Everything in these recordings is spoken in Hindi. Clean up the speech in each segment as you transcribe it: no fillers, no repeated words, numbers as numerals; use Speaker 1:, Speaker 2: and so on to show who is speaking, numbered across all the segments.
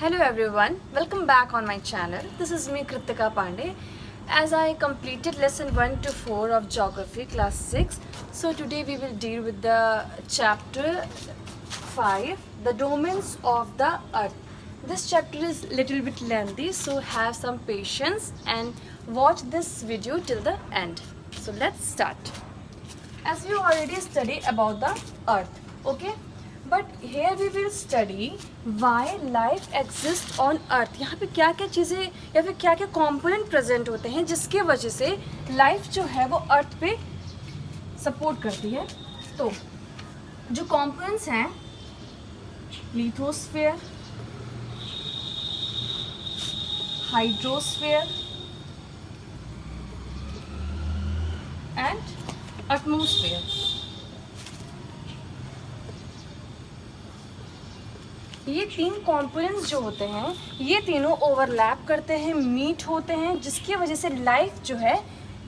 Speaker 1: Hello everyone, welcome back on my channel. This is me Kritika Pandey. As I completed lesson 1 to 4 of geography class 6, so today we will deal with the chapter 5, the domains of the earth. This chapter is little bit lengthy, so have some patience and watch this video till the end. So let's start. As we already studied about the earth, okay, but here we will study why life exists on earth. यहाँ पे क्या क्या चीज़ें या फिर क्या क्या component present होते हैं जिसके वजह से life जो है वो earth पे support करती है. तो जो components हैं lithosphere, hydrosphere and एटमॉस्फेयर. ये तीन कंपोनेंट्स जो होते हैं ये तीनों ओवरलैप करते हैं, मीट होते हैं, जिसकी वजह से लाइफ जो है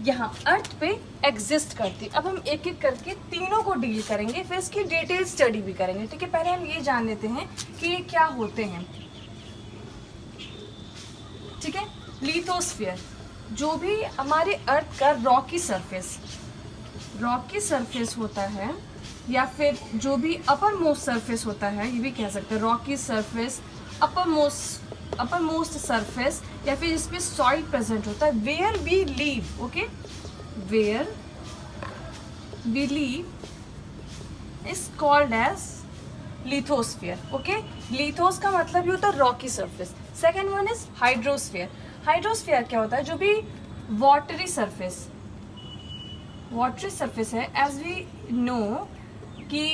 Speaker 1: यहाँ अर्थ पे एग्जिस्ट करती है. अब हम एक एक करके तीनों को डील करेंगे, फिर इसकी डिटेल स्टडी भी करेंगे. ठीक है, पहले हम ये जान लेते हैं कि ये क्या होते हैं. ठीक है, लिथोस्फीयर जो भी हमारे अर्थ का रॉकी सरफेस होता है, या फिर जो भी अपर मोस्ट सरफेस होता है, ये भी कह सकते हैं rocky surface, upper most surface, या फिर जिसमें सॉइल प्रेजेंट होता है, where we live. Okay, where we live is called as lithosphere. Okay, lithos का मतलब ये होता है rocky surface. Second one is hydrosphere. Hydrosphere क्या होता है? जो भी वाटरी सरफेस है. एज वी नो कि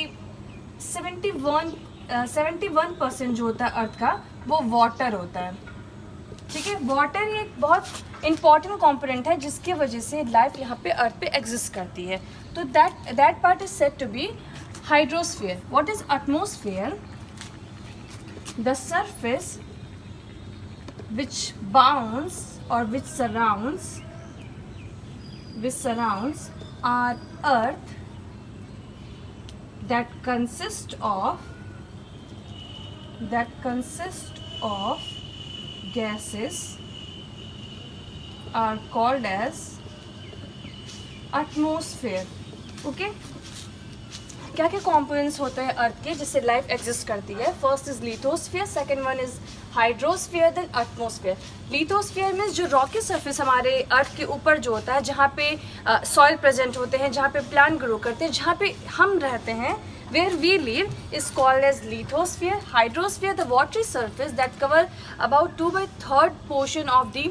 Speaker 1: 71% जो होता है अर्थ का वो वाटर होता है. ठीक है, वाटर ये एक बहुत इंपॉर्टेंट कंपोनेंट है जिसकी वजह से लाइफ यहाँ पे अर्थ पे एग्जिस्ट करती है. तो that part is said to be hydrosphere. What is atmosphere? The surface which bounds or which surrounds our earth that consist of gases are called as atmosphere. Okay, क्या क्या कंपोनेंट्स होते हैं अर्थ के जिससे लाइफ एग्जिस्ट करती है? First is lithosphere, second one is hydrosphere, then atmosphere. Lithosphere में जो रॉकी सरफेस हमारे अर्थ के ऊपर जो होता है, जहाँ पे सॉइल प्रेजेंट होते हैं, जहाँ पे प्लांट ग्रो करते हैं, जहाँ पे हम रहते हैं, where we live is called as lithosphere. Hydrosphere, the watery surface that cover about 2/3 portion of the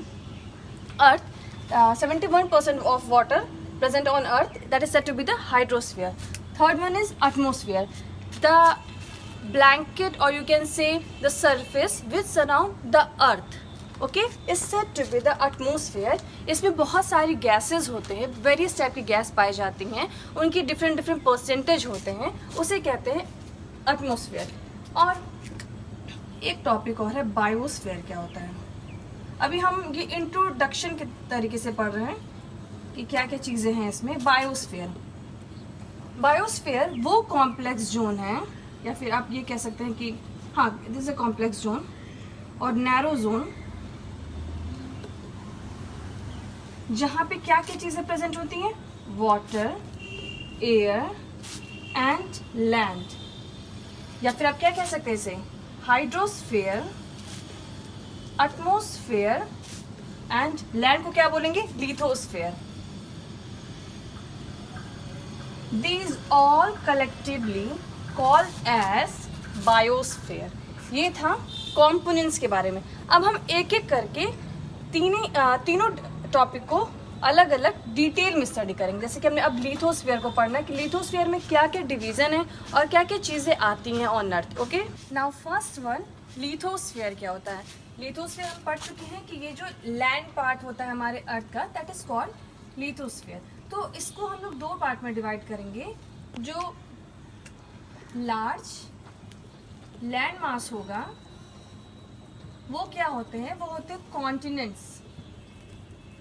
Speaker 1: earth. 71% of water present on earth, that is said to be the hydrosphere. Third one is atmosphere, the blanket or you can say the surface which surround the earth. Okay, is said to be the atmosphere. इसमें बहुत सारी गैसेस होते हैं, वेरियस टाइप की गैस पाई जाती हैं, उनकी डिफरेंट परसेंटेज होते हैं, उसे कहते हैं एटमॉस्फेयर. और एक टॉपिक और है बायोस्फीयर. क्या होता है? अभी हम ये इंट्रोडक्शन के तरीके से पढ़ रहे हैं कि क्या क्या चीज़ें हैं इसमें. बायोस्फीयर वो कॉम्प्लेक्स जोन है, या फिर आप ये कह सकते हैं कि हाँ, this is a complex zone और नैरो जोन, जहाँ पे क्या क्या चीज़ें प्रेजेंट होती हैं? Water, air and land. या फिर आप क्या कह सकते हैं इसे? हाइड्रोस्फीयर, एटमॉस्फेयर एंड लैंड को क्या बोलेंगे? Lithosphere. These all collectively called as biosphere. ये था components के बारे में. अब हम एक एक करके तीनों टॉपिक को अलग अलग डिटेल में स्टडी करेंगे. जैसे कि हमने अब लिथोस्फीयर को पढ़ना कि लिथोस्फीयर में क्या क्या डिवीज़न है और क्या क्या चीज़ें आती हैं on earth. Okay, now first one, lithosphere क्या होता है? लिथोस्फीयर हम पढ़ चुके हैं कि ये जो लैंड पार्ट होता है हमारे अर्थ का, दैट इज कॉल्ड लिथोस्फीयर. तो इसको हम लोग दो पार्ट में डिवाइड करेंगे. जो लार्ज लैंड मास होगा वो क्या होते हैं? वो होते हैं कॉन्टिनेंट्स,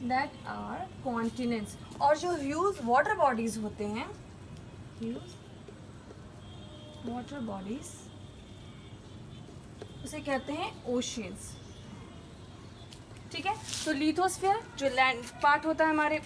Speaker 1: दैट आर कॉन्टिनेंट्स. और जो ह्यूज वाटर बॉडीज होते हैं, ह्यूज वाटर बॉडीज उसे कहते हैं ओशियंस। ठीक है, तो लिथोस्फीयर जो लैंड पार्ट होता है हमारे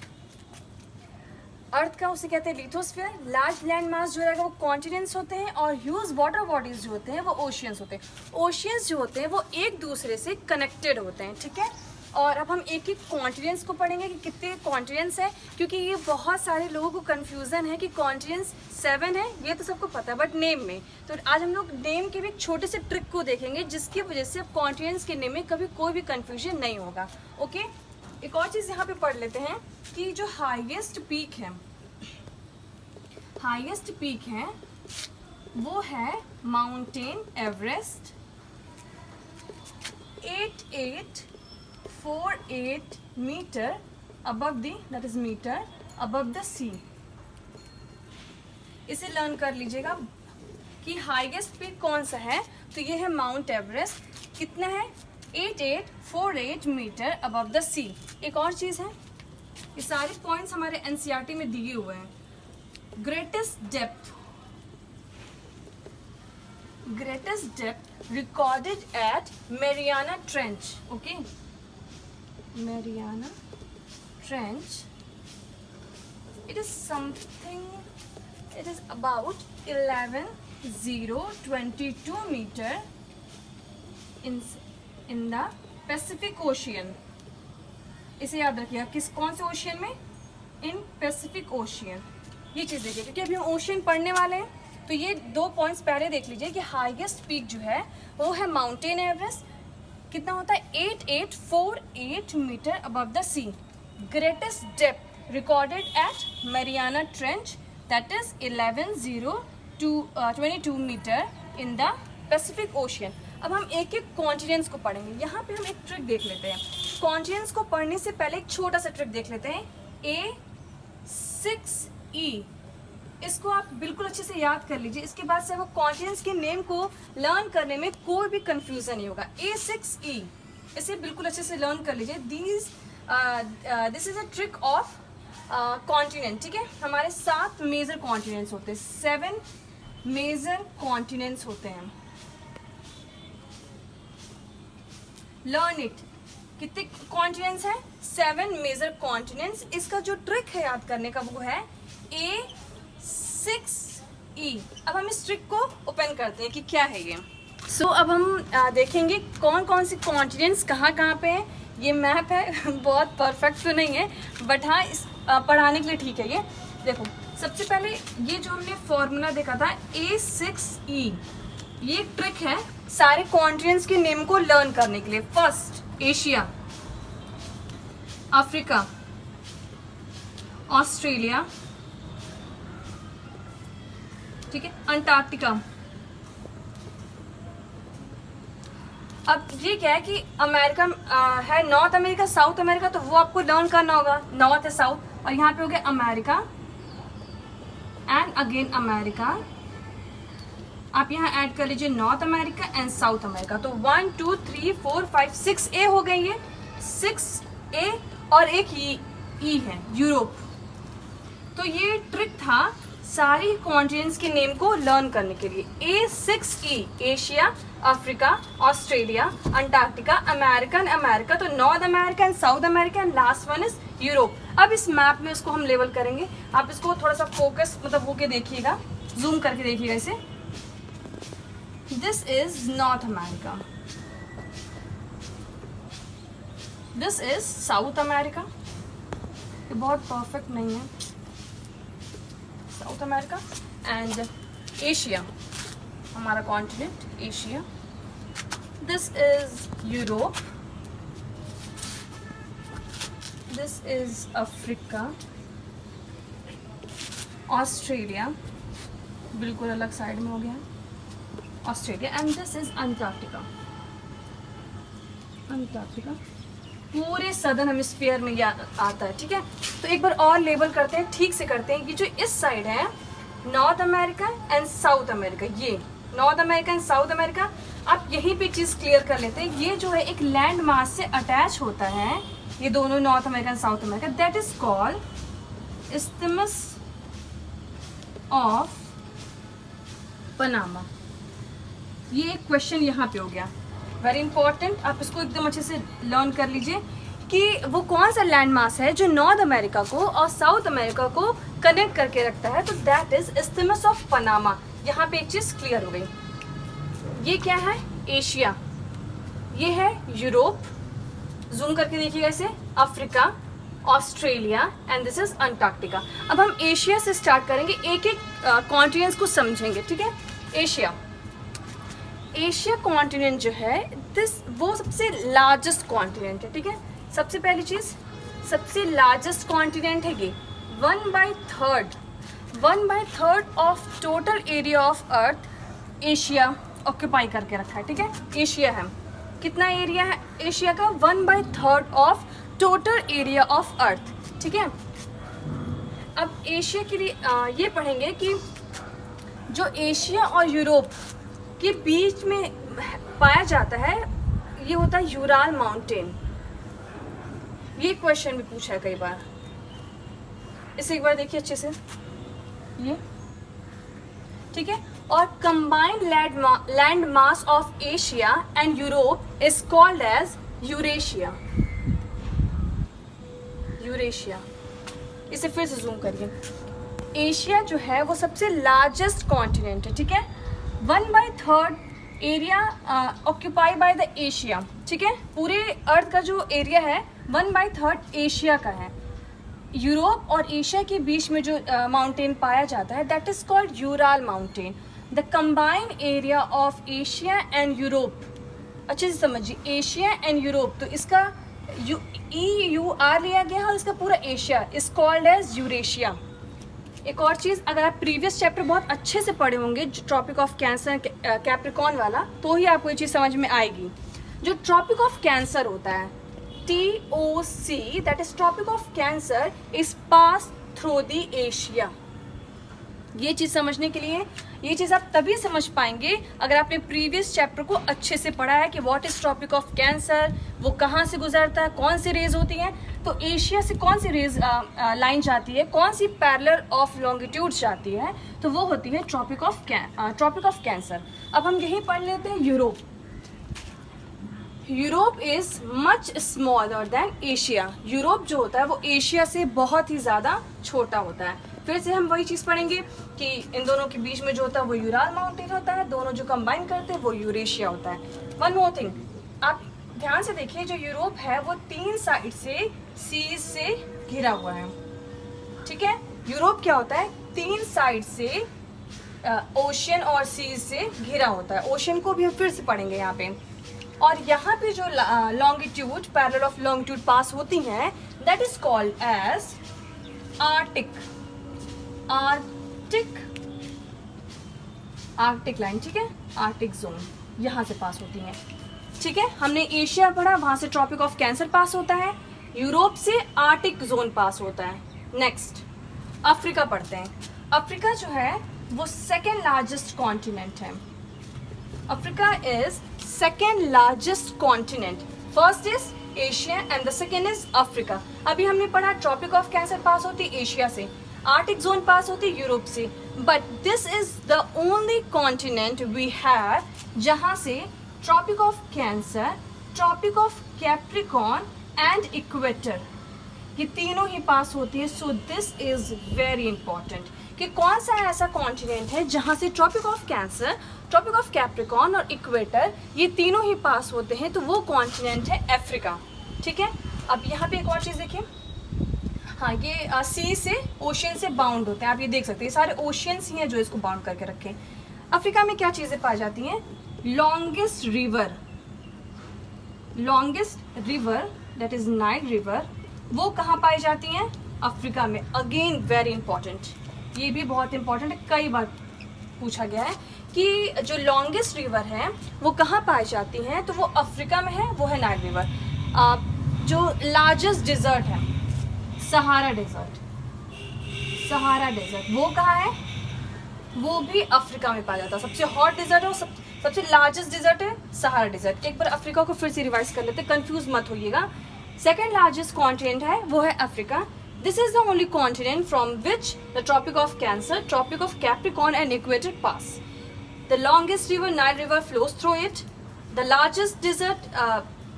Speaker 1: अर्थ का, उसे कहते हैं लिथोस्फीयर। लार्ज लैंड मास जो रहेगा वो कॉन्टिनेंट्स होते हैं, और ह्यूज वाटर बॉडीज जो होते हैं वो ओशियंस होते हैं। ओशियंस जो होते हैं वो एक दूसरे से कनेक्टेड होते हैं। ठीक है, और अब हम एक एक कॉन्टिनेंट्स को पढ़ेंगे कि कितने कॉन्टिनेंट्स हैं, क्योंकि ये बहुत सारे लोगों को कन्फ्यूज़न है कि कॉन्टिनेंट्स 7 है, ये तो सबको पता है, बट नेम में। तो आज हम लोग नेम के भी एक छोटे से ट्रिक को देखेंगे, जिसकी वजह से कॉन्टिनेंट्स के नेम में कभी कोई भी कन्फ्यूजन नहीं होगा। ओके, एक और चीज़ यहाँ पे पढ़ लेते हैं कि जो हाईएस्ट पीक है वो है mountain Everest, 8848 metre above the sea. इसे लर्न कर लीजिएगा कि हाईएस्ट पीक कौन सा है। तो ये है माउंट एवरेस्ट, कितना है 8848 मीटर अबव द सी। एक और चीज़ है, ये सारे पॉइंट्स हमारे एनसीईआरटी में दिए हुए हैं। Greatest depth recorded at Mariana trench. Okay, Mariana trench, it is about 11,022 meter in the Pacific Ocean। इसे याद रखिएगा, कौन से ओशियन में? In Pacific ocean. ये चीज़ देखिए, क्योंकि अभी हम ओशियन पढ़ने वाले हैं, तो ये 2 पॉइंट्स पहले देख लीजिए कि हाईएस्ट पीक जो है वो है माउंटेन एवरेस्ट, कितना होता है 8848 metre above the sea. Greatest depth recorded at Mariana Trench, that is 11,022 metre in the Pacific Ocean. अब हम एक एक कॉन्टिनेंट्स को पढ़ेंगे। यहाँ पे हम एक ट्रिक देख लेते हैं। कॉन्टिनेंट्स को पढ़ने से पहले एक छोटा सा ट्रिक देख लेते हैं। A6E, इसको आप बिल्कुल अच्छे से याद कर लीजिए। इसके बाद से वो कॉन्टिनेंट्स के नेम को लर्न करने में कोई भी कंफ्यूजन नहीं होगा। A6E, इसे बिल्कुल अच्छे से लर्न कर लीजिए। This is a trick of continent. ठीक है, हमारे 7 मेजर कॉन्टिनेंट्स होते हैं, 7 मेजर कॉन्टिनेंट्स होते हैं। Learn it. कितने कॉन्टिनेंट्स हैं? 7 मेजर कॉन्टिनेंट्स। इसका जो ट्रिक है याद करने का वो है A6E। अब हम इस ट्रिक को ओपन करते हैं कि क्या है ये। सो अब हम देखेंगे कौन कौन सी कॉन्टिनेंट्स कहाँ पे हैं। ये मैप है, बहुत परफेक्ट तो नहीं है, बट हाँ इस पढ़ाने के लिए ठीक है। ये देखो, सबसे पहले ये जो हमने फॉर्मूला देखा था A6E, ये एक ट्रिक है सारे कॉन्टिनेंट्स के नेम को लर्न करने के लिए। फर्स्ट एशिया, अफ्रीका, ऑस्ट्रेलिया, ठीक है, अंटार्कटिका। अब ये क्या है कि अमेरिका है, नॉर्थ अमेरिका, साउथ अमेरिका, तो वो आपको लर्न करना होगा, नॉर्थ है साउथ, और यहाँ पे हो गया अमेरिका एंड अगेन अमेरिका। आप यहाँ ऐड कर लीजिए north America and South America. तो 1 2 3 4 5 6 ए हो गई है, 6 ए, और एक ई है यूरोप। तो ये ट्रिक था सारी कॉन्टिनेंट्स के नेम को लर्न करने के लिए। A6E, Asia, Africa, Australia, Antarctica, America, तो North America and South America, and last one is Europe. अब इस मैप में उसको हम लेवल करेंगे। आप इसको थोड़ा सा फोकस मतलब होके देखिएगा, जूम करके देखिएगा इसे। This is north America, this is south America. ये बहुत परफेक्ट नहीं है। साउथ अमेरिका एंड एशिया, हमारा continent Asia. This is Europe, this is Africa, Australia, बिल्कुल अलग साइड में हो गया Australia, and this is Antarctica. Antarctica पूरे सदर्न हेमिस्फीयर में आता है। ठीक है, तो एक बार और लेबल करते हैं, ठीक से करते हैं। कि जो इस साइड है North America and South America, ये North America and South America, आप यहीं पे चीज़ क्लियर कर लेते हैं। ये जो है एक लैंड मास से अटैच होता है, ये दोनों north America and South America, that is called isthmus of Panama. ये एक क्वेश्चन यहाँ पे हो गया। वेरी इंपॉर्टेंट, आप इसको एकदम अच्छे से लर्न कर लीजिए कि वो कौन सा लैंड मास है जो नॉर्थ अमेरिका को और साउथ अमेरिका को कनेक्ट करके रखता है, तो दैट इज इस्थिमस ऑफ पनामा। यहाँ पे एक चीज़ क्लियर हो गई। ये क्या है? एशिया, ये है यूरोप, जूम करके देखिएगा इसे, Africa, Australia and this is Antarctica. अब हम एशिया से स्टार्ट करेंगे, एक एक कॉन्टिनेंट्स को समझेंगे, ठीक है। एशिया, एशिया कॉन्टिनेंट जो है वो सबसे लार्जेस्ट कॉन्टिनेंट है, ठीक है। सबसे पहली चीज़, सबसे लार्जेस्ट कॉन्टिनेंट है ये, 1/3 of total area of earth Asia occupy करके रखा है, ठीक है। एशिया है, कितना एरिया है एशिया का? 1/3 of total area of earth, ठीक है। अब एशिया के लिए ये पढ़ेंगे कि जो एशिया और यूरोप के बीच में पाया जाता है ये होता है यूराल माउंटेन। ये क्वेश्चन भी पूछा है कई बार, इसे एक बार देखिए अच्छे से, ये ठीक है। और combined land mass of Asia and Europe is called as Eurasia. Eurasia, इसे फिर से जूम करिए। एशिया जो है वो सबसे लार्जेस्ट कॉन्टिनेंट है, ठीक है। 1/3 area occupy by the Asia, ठीक है। पूरे अर्थ का जो एरिया है 1/3 एशिया का है। यूरोप और एशिया के बीच में जो माउंटेन पाया जाता है that is called Ural mountain. The combined area of Asia and Europe, अच्छे से समझिए, एशिया एंड यूरोप, तो इसका EUR लिया गया है और इसका पूरा Asia is called as Eurasia. एक और चीज़, अगर आप प्रीवियस चैप्टर बहुत अच्छे से पढ़े होंगे, ट्रॉपिक ऑफ कैंसर कैप्रिकॉर्न वाला, तो ही आपको ये चीज़ समझ में आएगी। जो ट्रॉपिक ऑफ कैंसर होता है TOC, that is Tropic of Cancer is pass through the Asia. ये चीज़ समझने के लिए, ये चीज़ आप तभी समझ पाएंगे अगर आपने प्रीवियस चैप्टर को अच्छे से पढ़ा है कि what is Tropic of Cancer, वो कहाँ से गुजरता है, कौन सी रेज होती हैं, तो एशिया से कौन सी रेज लाइन जाती है, कौन सी पैरेलल ऑफ लॉन्गिट्यूड जाती है, तो वो होती है ट्रॉपिक ऑफ कैंसर। अब हम यही पढ़ लेते हैं Europe. Europe is much smaller than Asia. Europe जो होता है वो एशिया से बहुत ही ज़्यादा छोटा होता है। फिर से हम वही चीज़ पढ़ेंगे कि इन दोनों के बीच में जो होता है वो यूराल माउंटेन होता है, दोनों जो कंबाइन करते हैं वो यूरेशिया होता है। वन मोर थिंग, आप ध्यान से देखिए, जो यूरोप है वो 3 साइड से सीज से घिरा हुआ है, ठीक है। यूरोप क्या होता है? 3 साइड से ओशियन और सीज से घिरा होता है। ओशियन को भी हम फिर से पढ़ेंगे यहाँ पे। और यहाँ पे जो longitude, parallel of longitude pass होती हैं that is called as Arctic line, ठीक है। आर्टिक जोन यहाँ से पास होती हैं, ठीक है। हमने एशिया पढ़ा, वहाँ से ट्रॉपिक ऑफ कैंसर पास होता है, यूरोप से आर्टिक जोन पास होता है। नेक्स्ट अफ्रीका पढ़ते हैं। अफ्रीका जो है वो सेकेंड लार्जेस्ट कॉन्टिनेंट है। Africa is second largest continent. First is Asia and the second is Africa. अभी हमने पढ़ा ट्रॉपिक ऑफ कैंसर पास होती है एशिया से, आर्टिक जोन पास होती है यूरोप से, but this is the only continent we have जहाँ से Tropic of Cancer, Tropic of Capricorn and equator, ये तीनों ही पास होती है। So this is very important कि कौन सा ऐसा कॉन्टिनेंट है जहाँ से Tropic of Cancer, Tropic of Capricorn और इक्वेटर ये तीनों ही पास होते हैं, तो वो कॉन्टिनेंट है अफ्रीका, ठीक है। अब यहाँ पे एक और चीज़ देखिए, हाँ, ये सी से ओशियन से बाउंड होते हैं, आप ये देख सकते हैं, सारे ओशियंस ही हैं जो इसको बाउंड करके रखें। अफ्रीका में क्या चीज़ें पाई जाती हैं? Longest river that is Nile river, वो कहाँ पाई जाती हैं? अफ्रीका में। अगेन वेरी इंपॉर्टेंट, ये भी बहुत इंपॉर्टेंट है, कई बार पूछा गया है कि जो लॉन्गेस्ट रिवर है वो कहाँ पाई जाती हैं, तो वो अफ्रीका में है, वो है नाइल रिवर। जो लार्जेस्ट डिजर्ट है सहारा डेजर्ट, वो कहाँ है? वो भी अफ्रीका में पाया जाता है। सबसे हॉट डिजर्ट है और सबसे लार्जेस्ट डिजर्ट है सहारा डिजर्ट। एक बार अफ्रीका को फिर से रिवाइज कर लेते, कंफ्यूज मत होइएगा। सेकेंड लार्जेस्ट कॉन्टिनेंट है वो है Africa. This is the only continent from which the Tropic of Cancer, Tropic of Capricorn and equator pass. The longest river Nile river flows through it. The largest desert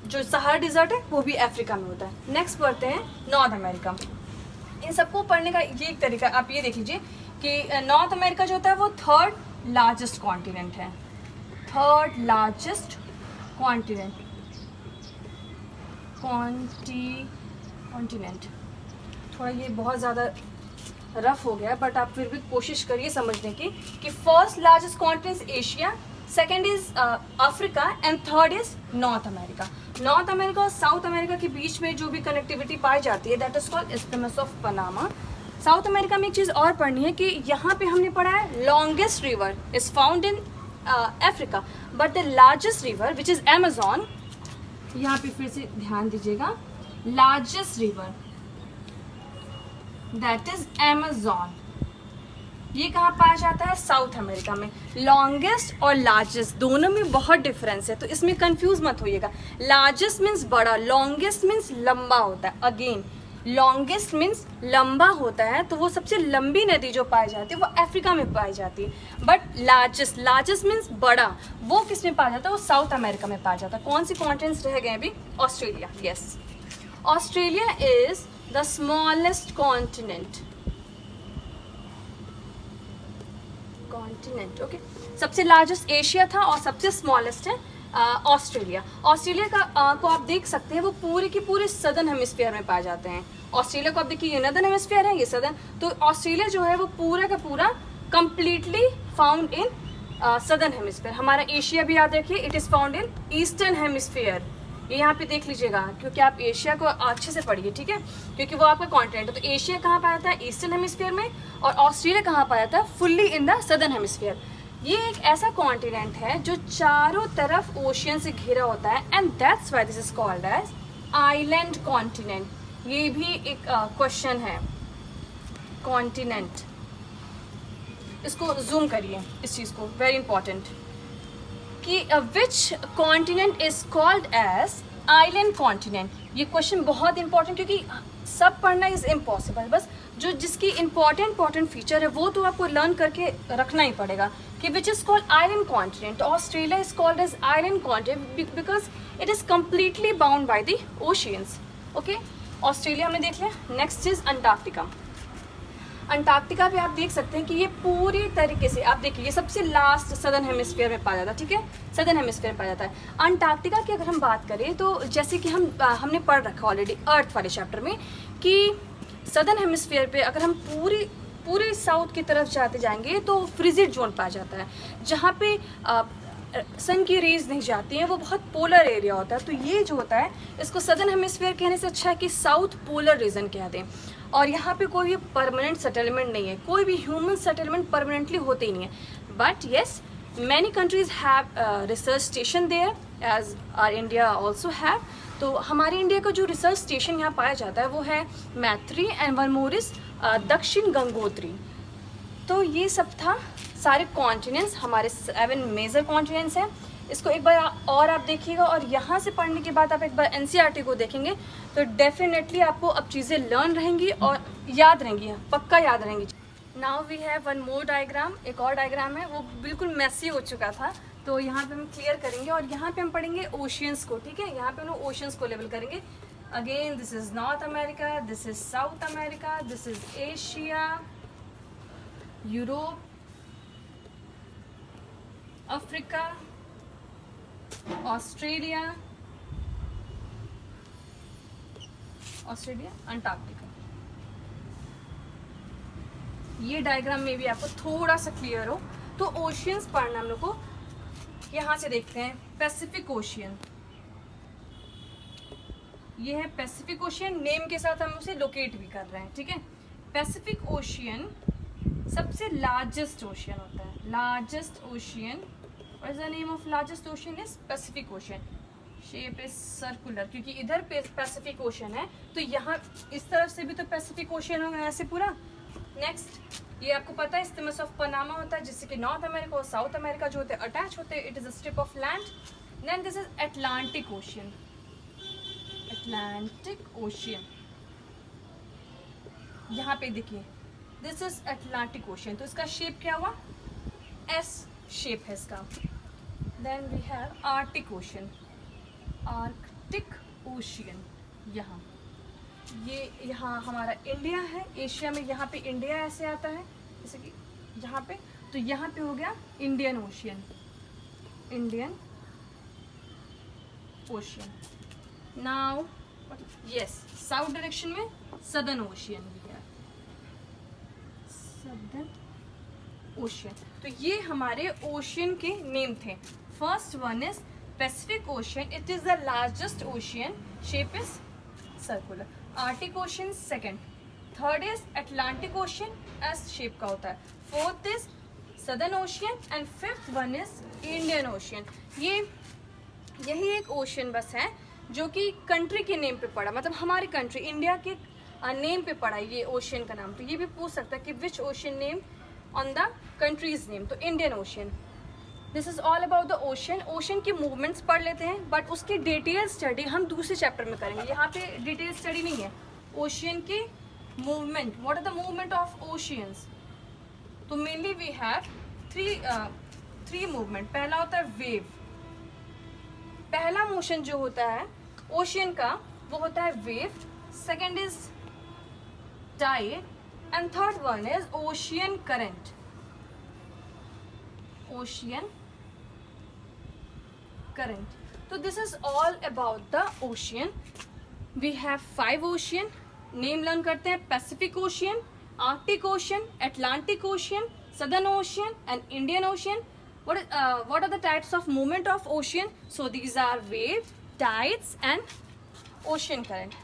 Speaker 1: जो सहारा डिजर्ट है वो भी अफ्रीका में होता है। नेक्स्ट पढ़ते हैं नॉर्थ अमेरिका। इन सबको पढ़ने का ये एक तरीका, आप ये देख लीजिए कि नॉर्थ अमेरिका जो होता है वो थर्ड लार्जेस्ट कॉन्टिनेंट है, थर्ड लार्जेस्ट कॉन्टिनेंट, कॉन्टिनेंट। थोड़ा ये बहुत ज़्यादा रफ हो गया, बट आप फिर भी कोशिश करिए समझने की कि first largest continent Asia, second is Africa and third is north America. North America और साउथ अमेरिका के बीच में जो भी कनेक्टिविटी पाई जाती है that is called isthmus of Panama. South America में एक चीज़ और पढ़नी है कि यहाँ पे हमने पढ़ा है longest river is found in Africa, but the largest river which is Amazon, यहाँ पे फिर से ध्यान दीजिएगा, largest river that is Amazon, ये कहाँ पाया जाता है? साउथ अमेरिका में। लॉन्गेस्ट और लार्जेस्ट दोनों में बहुत डिफरेंस है, तो इसमें कंफ्यूज मत होइएगा। लार्जेस्ट मीन्स बड़ा, लॉन्गेस्ट मीन्स लंबा होता है। अगेन लॉन्गेस्ट मीन्स लंबा होता है, तो वो सबसे लंबी नदी जो पाई जाती है वो अफ्रीका में पाई जाती है। बट लार्जेस्ट, लार्जेस्ट मीन्स बड़ा, वो किस में पाया जाता है? वो साउथ अमेरिका में पाया जाता है। कौन सी कॉन्टिनेंट्स रह गए अभी? Australia, yes. Australia is the smallest continent, continent, okay. सबसे लार्जेस्ट एशिया था और सबसे स्मॉलेस्ट है ऑस्ट्रेलिया। ऑस्ट्रेलिया का को आप देख सकते हैं वो पूरे के पूरे सदर्न हेमिस्फीयर में पाए जाते हैं। ऑस्ट्रेलिया को आप देखिए, ये नॉर्दर्न हेमिस्फीयर है, ये सदर्न, तो ऑस्ट्रेलिया जो है वो पूरा का पूरा completely found in southern hemisphere. हमारा एशिया भी याद रखिए, it is found in eastern hemisphere. ये यहाँ पे देख लीजिएगा, क्योंकि आप एशिया को अच्छे से पढ़िए, ठीक है, क्योंकि वो आपका कॉन्टिनेंट है। तो एशिया कहाँ पाया जाता है? ईस्टर्न हेमिस्फीयर में। और ऑस्ट्रेलिया कहाँ पाया जाता है? Fully in the southern hemisphere. ये एक ऐसा कॉन्टिनेंट है जो चारों तरफ ओशियन से घिरा होता है, and that's why this is called as island continent. ये भी एक क्वेश्चन है, कॉन्टिनेंट। इसको जूम करिए, इस चीज़ को, वेरी इंपॉर्टेंट, कि which continent is called as island continent. ये क्वेश्चन बहुत इंपॉर्टेंट, क्योंकि सब पढ़ना इज इम्पॉसिबल, बस जो जिसकी इंपॉर्टेंट फीचर है वो तो आपको लर्न करके रखना ही पड़ेगा कि which is called island continent. Australia is called as island continent because it is completely bound by the oceans, okay. Australia में देख लिया। Next is Antarctica. अंटार्कटिका भी आप देख सकते हैं कि ये पूरी तरीके से, आप देखिए, ये सबसे लास्ट सदर्न हेमिस्फीयर में पाया जाता है, ठीक है, सदर्न हेमिस्फीयर में पाया जाता है। अंटार्कटिका की अगर हम बात करें तो जैसे कि हमने पढ़ रखा ऑलरेडी अर्थ वाले चैप्टर में कि सदर्न हेमिस्फीयर पे अगर हम पूरे साउथ की तरफ जाते जाएंगे तो फ्रिजिड जोन पाया जाता है, जहाँ पे सन की रेज नहीं जाती हैं, वो बहुत पोलर एरिया होता है। तो ये जो होता है, इसको सदर्न हेमिस्फीयर कहने से अच्छा है कि साउथ पोलर रीजन कह दें। और यहाँ पे कोई भी परमानेंट सेटलमेंट नहीं है, कोई भी ह्यूमन सेटलमेंट परमानेंटली होते ही नहीं है। But yes, many countries have research station there as are India also have. तो हमारे इंडिया का जो रिसर्च स्टेशन यहाँ पाया जाता है वो है मैत्री एंड वन मोर इज दक्षिण गंगोत्री। तो ये सब था सारे कॉन्टिनेंट्स, हमारे 7 मेजर कॉन्टिनेंट्स हैं। इसको एक बार और आप देखिएगा, और यहाँ से पढ़ने के बाद आप एक बार एनसीईआरटी को देखेंगे तो डेफिनेटली आपको अब चीज़ें लर्न रहेंगी और याद रहेंगी, पक्का याद रहेंगी। Now we have one more diagram, एक और डायग्राम है, वो बिल्कुल मैसी हो चुका था, तो यहाँ पे हम क्लियर करेंगे। और यहाँ पे हम पढ़ेंगे ओशियंस को, ठीक है, यहाँ पे हम लोग ओशियंस को लेवल करेंगे। Again this is north America, this is south America, this is Asia, Europe, Africa, Australia, Antarctica. ये डायग्राम में भी आपको थोड़ा सा क्लियर हो तो ओशियंस पढ़ना हम लोग को। यहाँ से देखते हैं पैसिफिक ओशियन, ये है पैसिफिक ओशियन, नेम के साथ हम उसे लोकेट भी कर रहे हैं, ठीक है। पैसिफिक ओशियन सबसे लार्जेस्ट ओशियन होता है, largest ocean. What is the name of largest ocean is Pacific Ocean. Shape is circular, क्योंकि इधर पैसिफिक ओशन है, तो यहाँ इस तरफ से भी तो पैसिफिक ओशन होगा ऐसे पूरा। नेक्स्ट, ये आपको पता है इस्थमस ऑफ पनामा होता है, जिससे कि नॉर्थ अमेरिका और साउथ अमेरिका जो होते हैं अटैच होते हैं। It is a strip of land. Then this is Atlantic Ocean, Atlantic Ocean, यहाँ पे देखिए दिस इज अटलांटिक ओशियन, तो इसका शेप क्या हुआ? एस शेप है इसका। Then we have Arctic Ocean, Arctic Ocean. यहाँ ये यहाँ हमारा इंडिया है, एशिया में यहाँ पे इंडिया ऐसे आता है जैसे कि यहाँ पे, तो यहाँ पे हो गया Indian ocean, Indian ocean. Now yes, south direction में सदर्न ओशियन भी है, सदर्न ओशियन। तो ये हमारे ओशियन के नेम थे। First one is Pacific ocean, it is the largest ocean, shape is circular. Arctic ocean second, third is Atlantic ocean, S shape का होता है। Fourth is southern Ocean and fifth one is Indian ocean. यही एक ओशियन बस है जो कि कंट्री के नेम पे पड़ा, मतलब हमारी कंट्री इंडिया के नेम पे पड़ा ये ओशियन का नाम। तो ये भी पूछ सकता है कि which ocean name on the countries name, तो Indian Ocean. This is all about the ocean. Ocean की मूवमेंट्स पढ़ लेते हैं, बट उसकी डिटेल स्टडी हम दूसरे चैप्टर में करेंगे, यहाँ पे डिटेल स्टडी नहीं है। ओशियन की movement, what are the movement of oceans, तो mainly we have three movement. पहला होता है वेव, पहला मोशन जो होता है ओशियन का वो होता है wave. Second is tide and third one is ocean current, ocean current. तो this is all about the ocean. We have 5 ocean, name learn करते हैं। Pacific Ocean, Arctic Ocean, Atlantic Ocean, Southern Ocean and Indian Ocean. What are the types of movement of ocean? So these are wave, tides and ocean current.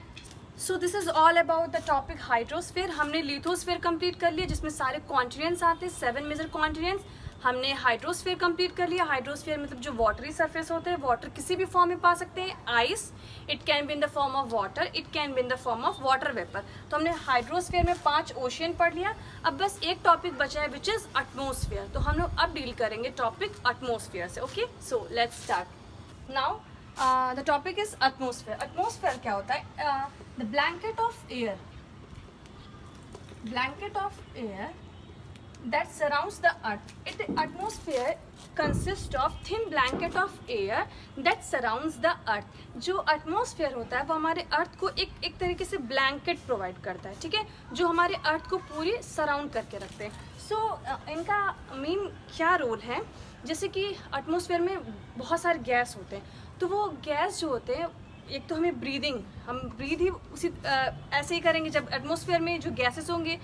Speaker 1: So this is all about the topic hydrosphere. हमने lithosphere complete कर लिया जिसमें सारे continents आते हैं, 7 major continents। हमने हाइड्रोस्फीयर कंप्लीट कर लिया। हाइड्रोस्फीयर मतलब जो वाटरी सरफेस होते हैं, वाटर किसी भी फॉर्म में पा सकते हैं। Ice, it can be in the form of water, it can be in the form of water vapour. तो हमने हाइड्रोस्फीयर में 5 ओशियन पढ़ लिया। अब बस एक टॉपिक बचा है विच इज एटमॉस्फेयर। तो हम लोग अब डील करेंगे टॉपिक एटमॉस्फेयर से। Okay, so let's start now. The topic is atmosphere. Atmosphere क्या होता है? The blanket of air, blanket of air that surrounds the earth. The atmosphere consists of thin blanket of air that surrounds the earth. जो atmosphere होता है वो हमारे अर्थ को एक तरीके से ब्लैंकेट प्रोवाइड करता है, ठीक है, जो हमारे अर्थ को पूरी सराउंड करके रखते हैं। सो इनका मेन क्या रोल है? जैसे कि एटमॉस्फेयर में बहुत सारे गैस होते हैं, तो वो गैस जो होते हैं, एक तो हमें ब्रीदिंग, हम ब्रीद ही उसी ऐसे ही करेंगे जब एटमॉस्फेयर में जो गैसेस होंगे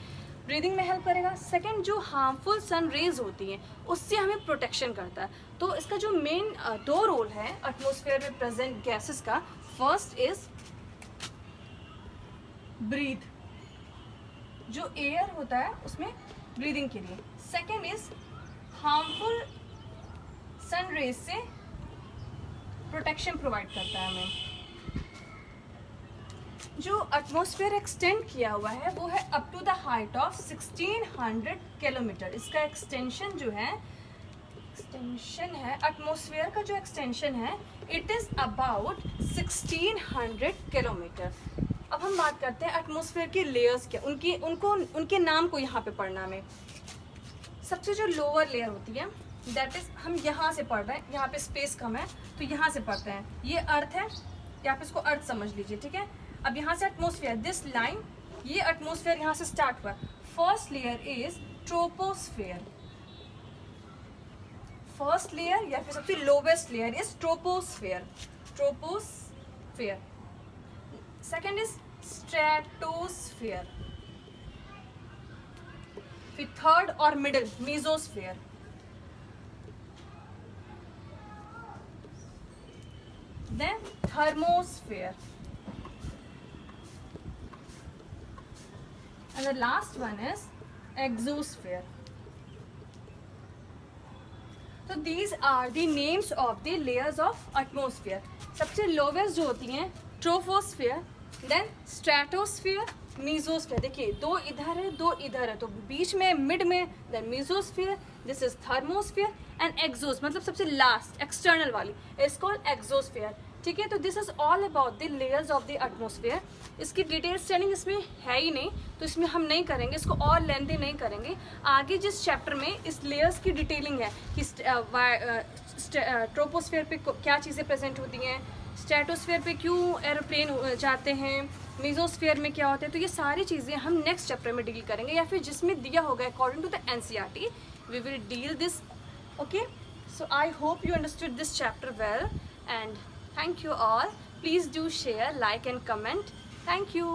Speaker 1: ब्रीदिंग में हेल्प करेगा। सेकंड, जो हार्मफुल सन रेज होती हैं उससे हमें प्रोटेक्शन करता है। तो इसका जो मेन 2 रोल है एटमॉस्फेयर में प्रेजेंट गैसेस का, फर्स्ट इज ब्रीथ, जो एयर होता है उसमें ब्रीदिंग के लिए। Second is harmful sun rays से प्रोटेक्शन प्रोवाइड करता है हमें। जो एटमॉस्फेयर एक्सटेंड किया हुआ है वो है up to the height of 1600 kilometre. इसका एक्सटेंशन जो है, एक्सटेंशन है एटमॉस्फेयर का जो एक्सटेंशन है, इट इज अबाउट 1600 किलोमीटर। अब हम बात करते हैं एटमॉस्फेयर के लेयर्स क्या, उनके नाम को यहाँ पे पढ़ना में। सबसे जो लोअर लेयर होती है दैट इज, हम यहाँ से पढ़ रहे हैं, यहाँ पे स्पेस कम है तो यहाँ से पढ़ते हैं। ये अर्थ है, यहाँ पे इसको अर्थ समझ लीजिए, ठीक है। अब यहाँ से एटमॉस्फेयर, दिस लाइन, ये एटमॉस्फेयर यहाँ से स्टार्ट हुआ। First layer is troposphere, first layer या फिर सबसे lowest layer is troposphere, troposphere. Second is stratosphere, फिर थर्ड और middle mesosphere, then thermosphere, and the last one is exosphere. So these are the names of the layers of atmosphere. सबसे lowest जो होती हैं troposphere, then stratosphere, mesosphere। देखिए 2 इधर है 2 इधर है, तो बीच में मिड में then mesosphere, this is thermosphere and exos मतलब सबसे लास्ट एक्सटर्नल वाली is called exosphere। ठीक है। तो this is all about the layers of the atmosphere. इसकी डिटेल स्टडिंग इसमें है ही नहीं, तो इसमें हम नहीं करेंगे, इसको और लेंथी नहीं करेंगे। आगे जिस चैप्टर में इस लेयर्स की डिटेलिंग है कि ट्रोपोस्फेयर पे क्या चीज़ें प्रेजेंट होती हैं, स्ट्रेटोस्फेयर पे क्यों एरोप्लेन जाते हैं, मेसोस्फेयर में क्या होता है, तो ये सारी चीज़ें हम नेक्स्ट चैप्टर में डील करेंगे, या फिर जिसमें दिया होगा according to the NCERT we will deal this. Okay, so I hope you understood this chapter well, and thank you all. Please do share, like and comment. Thank you.